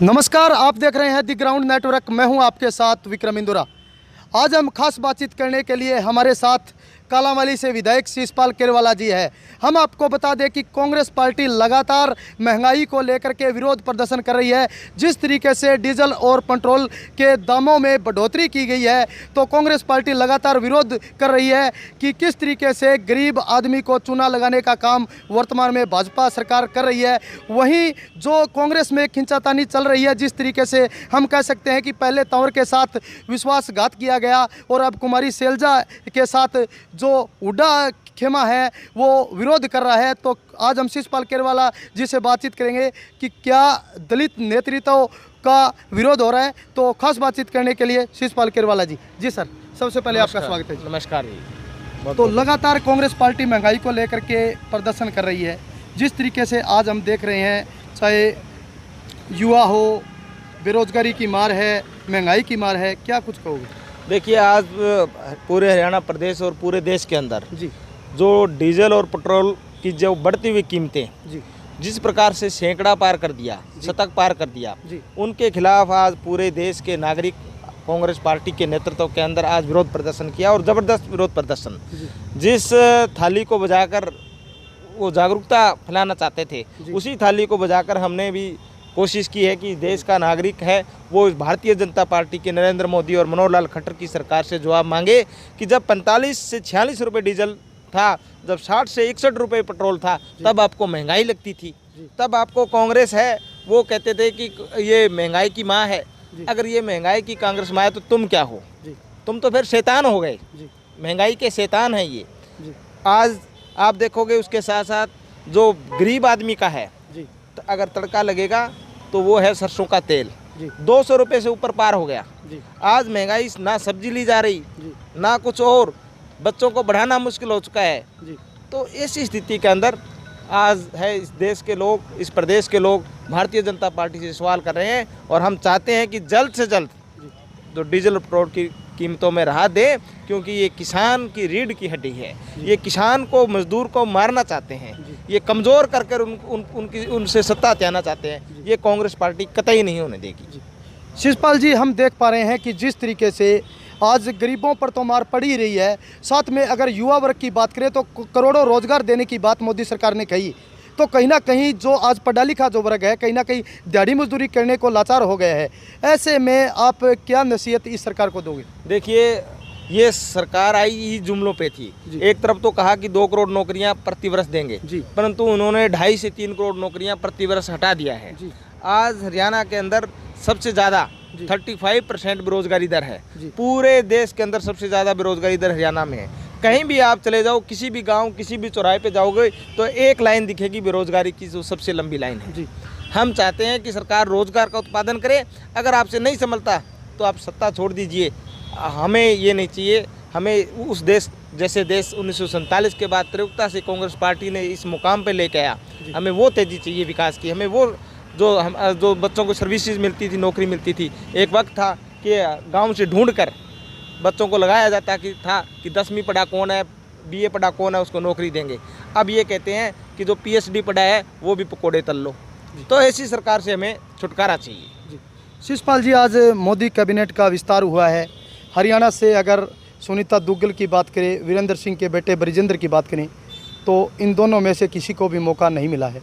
नमस्कार, आप देख रहे हैं दी ग्राउंड नेटवर्क। मैं हूं आपके साथ विक्रम इंदुरा। आज हम खास बातचीत करने के लिए हमारे साथ कालांवाली से विधायक शिषपाल किरवाला जी है। हम आपको बता दें कि कांग्रेस पार्टी लगातार महंगाई को लेकर के विरोध प्रदर्शन कर रही है। जिस तरीके से डीजल और पेट्रोल के दामों में बढ़ोतरी की गई है, तो कांग्रेस पार्टी लगातार विरोध कर रही है कि किस तरीके से गरीब आदमी को चूना लगाने का काम वर्तमान में भाजपा सरकार कर रही है। वहीं जो कांग्रेस में खिंचातानी चल रही है, जिस तरीके से हम कह सकते हैं कि पहले तंवर के साथ विश्वासघात किया गया और अब कुमारी शैलजा के साथ जो हुड्डा खेमा है वो विरोध कर रहा है। तो आज हम शिषपाल किरवाला जी से बातचीत करेंगे कि क्या दलित नेतृत्व का विरोध हो रहा है। तो खास बातचीत करने के लिए शिषपाल किरवाला जी सर, सबसे पहले आपका स्वागत है। नमस्कार जी। तो लगातार कांग्रेस पार्टी महंगाई को लेकर के प्रदर्शन कर रही है। जिस तरीके से आज हम देख रहे हैं, चाहे युवा हो, बेरोजगारी की मार है, महंगाई की मार है, क्या कुछ कहोगे? देखिए, आज पूरे हरियाणा प्रदेश और पूरे देश के अंदर जी जो डीजल और पेट्रोल की जो बढ़ती हुई कीमतें जी जिस प्रकार से सैकड़ा पार कर दिया, शतक पार कर दिया, जी उनके खिलाफ आज पूरे देश के नागरिक कांग्रेस पार्टी के नेतृत्व के अंदर आज विरोध प्रदर्शन किया। और ज़बरदस्त विरोध प्रदर्शन, जिस थाली को बजाकर वो जागरूकता फैलाना चाहते थे, उसी थाली को बजाकर हमने भी कोशिश की है कि देश का नागरिक है वो भारतीय जनता पार्टी के नरेंद्र मोदी और मनोहर लाल खट्टर की सरकार से जवाब मांगे कि जब 45 से 46 रुपये डीजल था, जब 60 से 61 रुपये पेट्रोल था, तब आपको महंगाई लगती थी। तब आपको कांग्रेस है वो कहते थे कि ये महंगाई की माँ है। अगर ये महंगाई की कांग्रेस माँ है तो तुम क्या हो? तुम तो फिर शैतान हो गए, महंगाई के शैतान हैं ये। आज आप देखोगे उसके साथ साथ जो गरीब आदमी का है, तो अगर तड़का लगेगा तो वो है सरसों का तेल। 200 रुपये से ऊपर पार हो गया। आज महंगाई, ना सब्जी ली जा रही, ना कुछ और, बच्चों को बढ़ाना मुश्किल हो चुका है। तो ऐसी स्थिति के अंदर आज है इस देश के लोग, इस प्रदेश के लोग भारतीय जनता पार्टी से सवाल कर रहे हैं। और हम चाहते हैं कि जल्द से जल्द जो डीजल और पेट्रोल की कीमतों में राहत दे, क्योंकि ये किसान की रीढ़ की हड्डी है। ये किसान को, मजदूर को मारना चाहते हैं, ये कमज़ोर करकर उनसे सत्ता हथियाना चाहते हैं। ये कांग्रेस पार्टी कतई नहीं होने देगी। शिषपाल जी, हम देख पा रहे हैं कि जिस तरीके से आज गरीबों पर तो मार पड़ ही रही है, साथ में अगर युवा वर्ग की बात करें तो करोड़ों रोजगार देने की बात मोदी सरकार ने कही। तो कहीं ना कहीं जो आज पढ़ा लिखा जो वर्ग है, कहीं ना कहीं दिहाड़ी मजदूरी करने को लाचार हो गया है। ऐसे में आप क्या नसीहत इस सरकार को दोगे? देखिए, ये सरकार आई ही जुमलों पे थी। एक तरफ तो कहा कि 2 करोड़ नौकरियां प्रति वर्ष देंगे, परंतु उन्होंने 2.5 से 3 करोड़ नौकरियां प्रति वर्ष हटा दिया है। आज हरियाणा के अंदर सबसे ज़्यादा 35% बेरोजगारी दर है। पूरे देश के अंदर सबसे ज़्यादा बेरोजगारी दर हरियाणा में है। कहीं भी आप चले जाओ, किसी भी गांव, किसी भी चौराहे पे जाओगे तो एक लाइन दिखेगी बेरोजगारी की, जो सबसे लंबी लाइन है। हम चाहते हैं कि सरकार रोजगार का उत्पादन करे। अगर आपसे नहीं संभलता तो आप सत्ता छोड़ दीजिए। हमें ये नहीं चाहिए। हमें उस देश जैसे देश 1947 के बाद प्रयुक्ता से कांग्रेस पार्टी ने इस मुकाम पे लेके आया, हमें वो तेज़ी चाहिए विकास की। हमें वो जो बच्चों को सर्विसेज मिलती थी, नौकरी मिलती थी। एक वक्त था कि गाँव से ढूंढ कर बच्चों को लगाया जाता कि 10वीं पढ़ा कौन है, BA पढ़ा कौन है, उसको नौकरी देंगे। अब ये कहते हैं कि जो PhD पढ़ा है वो भी पकोड़े तल लो। तो ऐसी सरकार से हमें छुटकारा चाहिए। शिषपाल जी, आज मोदी कैबिनेट का विस्तार हुआ है। हरियाणा से अगर सुनीता दुग्गल की बात करें, वीरेंद्र सिंह के बेटे बरिजेंद्र की बात करें, तो इन दोनों में से किसी को भी मौका नहीं मिला है।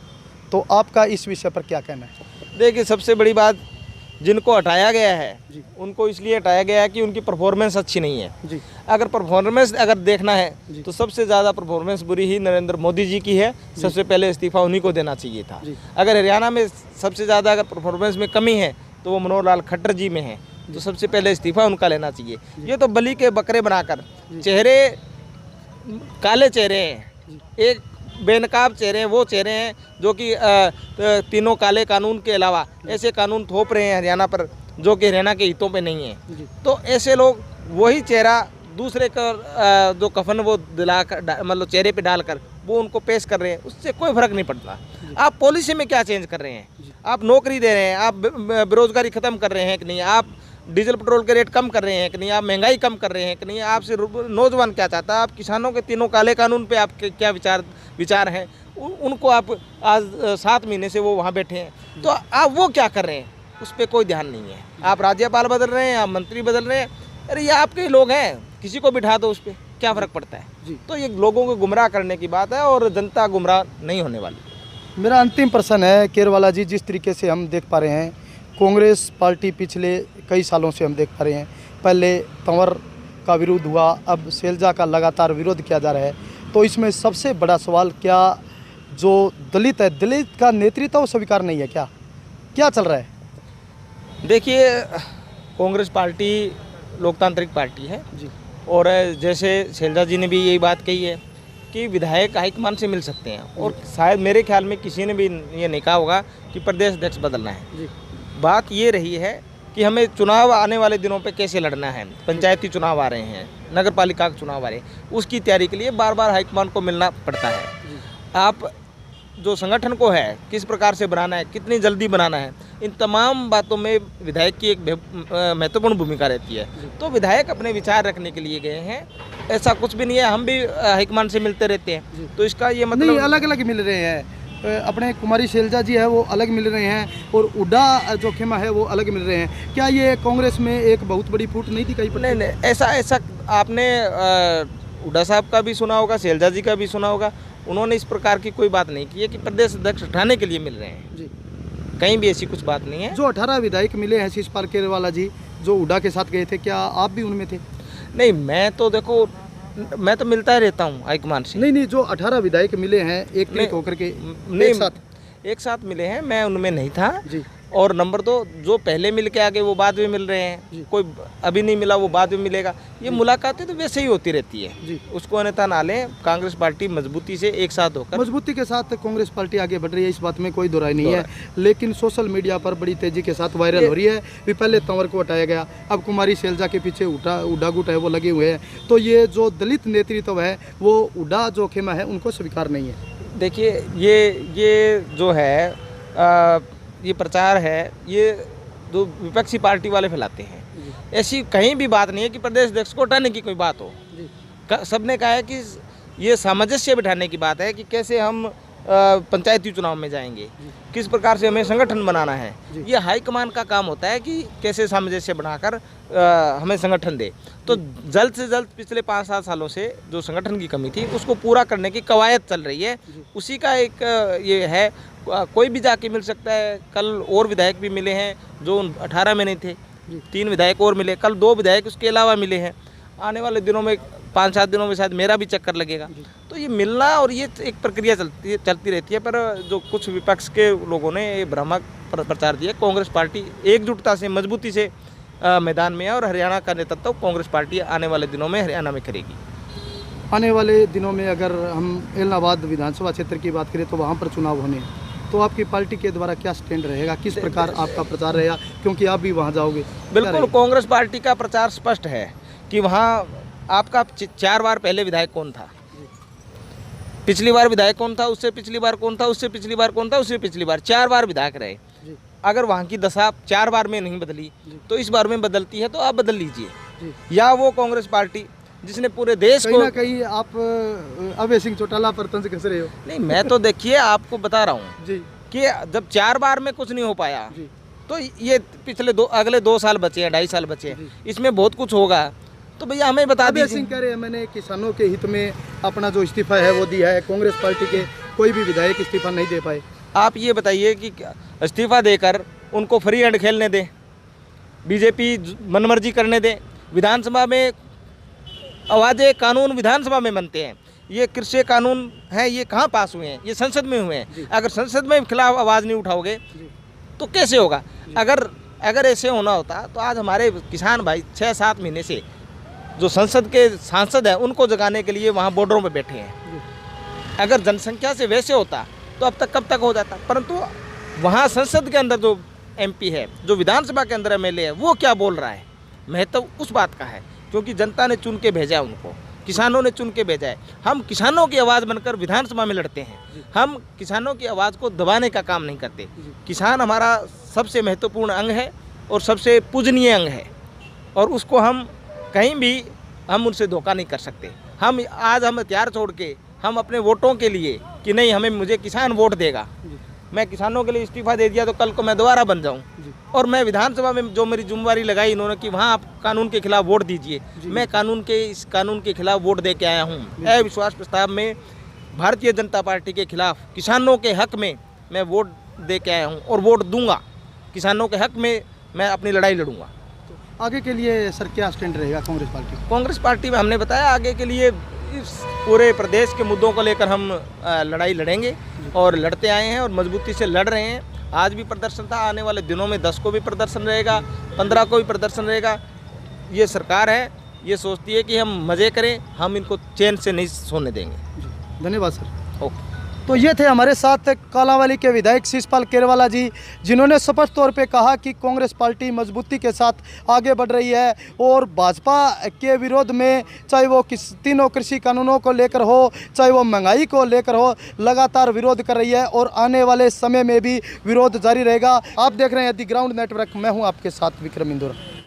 तो आपका इस विषय पर क्या कहना है? देखिए, सबसे बड़ी बात, जिनको हटाया गया है उनको इसलिए हटाया गया है कि उनकी परफॉर्मेंस अच्छी नहीं है। अगर परफॉर्मेंस देखना है तो सबसे ज़्यादा परफॉर्मेंस बुरी ही नरेंद्र मोदी जी की है। सबसे पहले इस्तीफा उन्हीं को देना चाहिए था। अगर हरियाणा में सबसे ज़्यादा अगर परफॉर्मेंस में कमी है तो वो मनोहर लाल खट्टर जी में है। तो सबसे पहले इस्तीफा उनका लेना चाहिए। ये तो बलि के बकरे बनाकर, चेहरे काले चेहरे हैं, एक बेनकाब चेहरे हैं, वो चेहरे हैं जो कि तीनों काले कानून के अलावा ऐसे कानून थोप रहे हैं हरियाणा पर जो कि हरियाणा के हितों पे नहीं है। तो ऐसे लोग वही चेहरा दूसरे का जो कफन वो दिलाकर, मतलब चेहरे पे डालकर वो उनको पेश कर रहे हैं, उससे कोई फर्क नहीं पड़ता। आप पॉलिसी में क्या चेंज कर रहे हैं? आप नौकरी दे रहे हैं, आप बेरोजगारी ख़त्म कर रहे हैं कि नहीं, आप डीजल पेट्रोल के रेट कम कर रहे हैं कि नहीं, आप महंगाई कम कर रहे हैं कि नहीं, आपसे नौजवान क्या चाहता है, आप किसानों के तीनों काले कानून पे आपके क्या विचार हैं, उनको आप आज 7 महीने से वो वहाँ बैठे हैं, तो आप वो क्या कर रहे हैं? उस पर कोई ध्यान नहीं है। आप राज्यपाल बदल रहे हैं, आप मंत्री बदल रहे हैं, अरे ये आपके ही लोग हैं, किसी को बिठा दो, उस पर क्या फ़र्क पड़ता है। जी। तो ये लोगों को गुमराह करने की बात है और जनता गुमराह नहीं होने वाली। मेरा अंतिम प्रश्न है केरवाला जी, जिस तरीके से हम देख पा रहे हैं कांग्रेस पार्टी पिछले कई सालों से हम देख पा रहे हैं, पहले तंवर का विरोध हुआ, अब शैलजा का लगातार विरोध किया जा रहा है, तो इसमें सबसे बड़ा सवाल क्या जो दलित है, दलित का नेतृत्व वो स्वीकार नहीं है क्या, क्या चल रहा है? देखिए, कांग्रेस पार्टी लोकतांत्रिक पार्टी है जी और जैसे शैलजा जी ने भी यही बात कही है कि विधायक हाईकमान से मिल सकते हैं, और शायद मेरे ख्याल में किसी ने भी ये नहीं कहा होगा कि प्रदेश अध्यक्ष बदलना है। जी बात ये रही है कि हमें चुनाव आने वाले दिनों पे कैसे लड़ना है। पंचायती चुनाव आ रहे हैं, नगर पालिका के चुनाव आ रहे हैं, उसकी तैयारी के लिए बार बार हाईकमान को मिलना पड़ता है। आप जो संगठन को है किस प्रकार से बनाना है, कितनी जल्दी बनाना है, इन तमाम बातों में विधायक की एक महत्वपूर्ण भूमिका रहती है। तो विधायक अपने विचार रखने के लिए गए हैं, ऐसा कुछ भी नहीं है। हम भी हाईकमान से मिलते रहते हैं, तो इसका ये मतलब नहीं, अलग अलग मिल रहे हैं। अपने कुमारी शैलजा जी है वो अलग मिल रहे हैं और उड्डा जो खेमा है वो अलग मिल रहे हैं। क्या ये कांग्रेस में एक बहुत बड़ी फूट नहीं दिखाई पड़ी? नहीं, ऐसा आपने हुड्डा साहब का भी सुना होगा, शैलजा जी का भी सुना होगा, उन्होंने इस प्रकार की कोई बात नहीं की है कि प्रदेश अध्यक्ष उठाने के लिए मिल रहे हैं। जी, कहीं भी ऐसी कुछ बात नहीं है। जो 18 विधायक मिले हैं शिषपाल केरवाला जी जो उड्डा के साथ गए थे, क्या आप भी उनमें थे? नहीं, मैं तो देखो, मैं तो मिलता ही रहता हूँ हाईकमान से। नहीं, जो 18 विधायक मिले हैं एक क्लिक होकर के एक साथ मिले हैं, मैं उनमें नहीं था जी। और नंबर 2, जो पहले मिल के आगे वो बाद में मिल रहे हैं, कोई अभी नहीं मिला वो बाद में मिलेगा। ये मुलाकातें तो वैसे ही होती रहती है जी। उसको अन्यथा ना लें। कांग्रेस पार्टी मजबूती से एक साथ होकर, मजबूती के साथ कांग्रेस पार्टी आगे बढ़ रही है, इस बात में कोई दोराई नहीं है। लेकिन सोशल मीडिया पर बड़ी तेजी के साथ वायरल हो रही है भी पहले तंवर को हटाया गया, अब कुमारी शैलजा के पीछे उड्डा गुट है वो लगे हुए हैं, तो ये जो दलित नेतृत्व है वो उड्डा जो खेमा है उनको स्वीकार नहीं है। देखिए, ये जो है ये प्रचार है, ये जो विपक्षी पार्टी वाले फैलाते हैं। ऐसी कहीं भी बात नहीं है कि प्रदेश अध्यक्ष को हटाने की कोई बात हो। सबने कहा है कि ये सामंजस्य बिठाने की बात है कि कैसे हम पंचायती चुनाव में जाएंगे, किस प्रकार से हमें संगठन बनाना है। ये हाईकमान का काम होता है कि कैसे सामंजस्य बनाकर हमें संगठन दे। तो जल्द से जल्द पिछले 5-7 सालों से जो संगठन की कमी थी उसको पूरा करने की कवायद चल रही है, उसी का एक ये है। कोई भी जाके मिल सकता है। कल और विधायक भी मिले हैं जो 18 में नहीं थे, 3 विधायक और मिले, कल 2 विधायक उसके अलावा मिले हैं। आने वाले दिनों में 5-7 दिनों में शायद मेरा भी चक्कर लगेगा। तो ये मिलना और ये एक प्रक्रिया चलती रहती है। पर जो कुछ विपक्ष के लोगों ने ये भ्रामक प्रचार दिया, कांग्रेस पार्टी एकजुटता से मजबूती से मैदान में है और हरियाणा का नेतृत्व कांग्रेस पार्टी आने वाले दिनों में हरियाणा में करेगी। आने वाले दिनों में अगर हम इलाहाबाद विधानसभा क्षेत्र की बात करें तो वहाँ पर चुनाव होने हैं, तो आपकी पार्टी के द्वारा क्या स्टैंड रहेगा, किस प्रकार आपका प्रचार रहेगा, क्योंकि आप भी वहाँ जाओगे? बिल्कुल, कांग्रेस पार्टी का प्रचार स्पष्ट है कि वहाँ आपका 4 बार पहले विधायक कौन था, पिछली बार विधायक कौन था, उससे पिछली बार कौन था, उससे पिछली बार कौन था, उससे पिछली बार 4 बार विधायक रहे। अगर वहाँ की दशा 4 बार में नहीं बदली तो इस बार में बदलती है, तो आप बदल लीजिए। या वो कांग्रेस पार्टी जिसने पूरे देश को, कहीं आप अभय सिंह चौटाला पर तंज कस रहे हो? नहीं, मैं तो देखिए आपको बता रहा हूँ जी कि जब 4 बार में कुछ नहीं हो पाया तो ये पिछले अगले 2 साल बचे हैं, 2.5 साल बचे हैं, इसमें बहुत कुछ होगा। तो भैया हमें बता दीजिए। अभय सिंह कह रहे हैं मैंने किसानों के हित में अपना जो इस्तीफा है वो दिया है, कांग्रेस पार्टी के कोई भी विधायक इस्तीफा नहीं दे पाए। आप ये बताइए कि इस्तीफा देकर उनको फ्री हैंड खेलने दें, बीजेपी मनमर्जी करने दें। विधानसभा में आवाज़ें कानून विधानसभा में बनते हैं, ये कृषि कानून हैं, ये कहाँ पास हुए हैं? ये संसद में हुए हैं। अगर संसद में खिलाफ आवाज़ नहीं उठाओगे तो कैसे होगा? अगर ऐसे होना होता तो आज हमारे किसान भाई 6-7 महीने से जो संसद के सांसद हैं उनको जगाने के लिए वहाँ बॉर्डरों पे बैठे हैं। अगर जनसंख्या से वैसे होता तो अब तक कब तक हो जाता। परंतु वहाँ संसद के अंदर जो एमपी है, जो विधानसभा के अंदर एमएलए है, वो क्या बोल रहा है, महत्व उस बात का है, क्योंकि जनता ने चुन के भेजा है उनको, किसानों ने चुन के भेजा है। हम किसानों की आवाज़ बनकर विधानसभा में लड़ते हैं, हम किसानों की आवाज़ को दबाने का काम नहीं करते। किसान हमारा सबसे महत्वपूर्ण अंग है और सबसे पूजनीय अंग है, और उसको हम कहीं भी हम उनसे धोखा नहीं कर सकते। हम हथियार छोड़ के हम अपने वोटों के लिए कि नहीं, मुझे किसान वोट देगा, मैं किसानों के लिए इस्तीफा दे दिया तो कल को मैं दोबारा बन जाऊं। और मैं विधानसभा में जो मेरी जिम्मेवारी लगाई इन्होंने कि वहाँ आप कानून के खिलाफ वोट दीजिए, मैं इस कानून के खिलाफ वोट दे के आया हूँ। अविश्वास प्रस्ताव में भारतीय जनता पार्टी के खिलाफ किसानों के हक में मैं वोट दे के आया हूँ और वोट दूंगा। किसानों के हक में मैं अपनी लड़ाई लड़ूंगा। आगे के लिए सर क्या स्टैंड रहेगा कांग्रेस पार्टी? कांग्रेस पार्टी में हमने बताया आगे के लिए इस पूरे प्रदेश के मुद्दों को लेकर हम लड़ाई लड़ेंगे और लड़ते आए हैं और मजबूती से लड़ रहे हैं। आज भी प्रदर्शन था, आने वाले दिनों में 10 को भी प्रदर्शन रहेगा, 15 को भी प्रदर्शन रहेगा। ये सरकार है, ये सोचती है कि हम मज़े करें, हम इनको चैन से नहीं सोने देंगे। धन्यवाद सर। ओके। तो ये थे हमारे साथ कालांवाली के विधायक शिषपाल केरवाला जी, जिन्होंने स्पष्ट तौर पे कहा कि कांग्रेस पार्टी मजबूती के साथ आगे बढ़ रही है और भाजपा के विरोध में, चाहे वो तीनों कृषि कानूनों को लेकर हो, चाहे वो महंगाई को लेकर हो, लगातार विरोध कर रही है और आने वाले समय में भी विरोध जारी रहेगा। आप देख रहे हैं द ग्राउंड नेटवर्क, मैं हूँ आपके साथ विक्रम इंदौरा।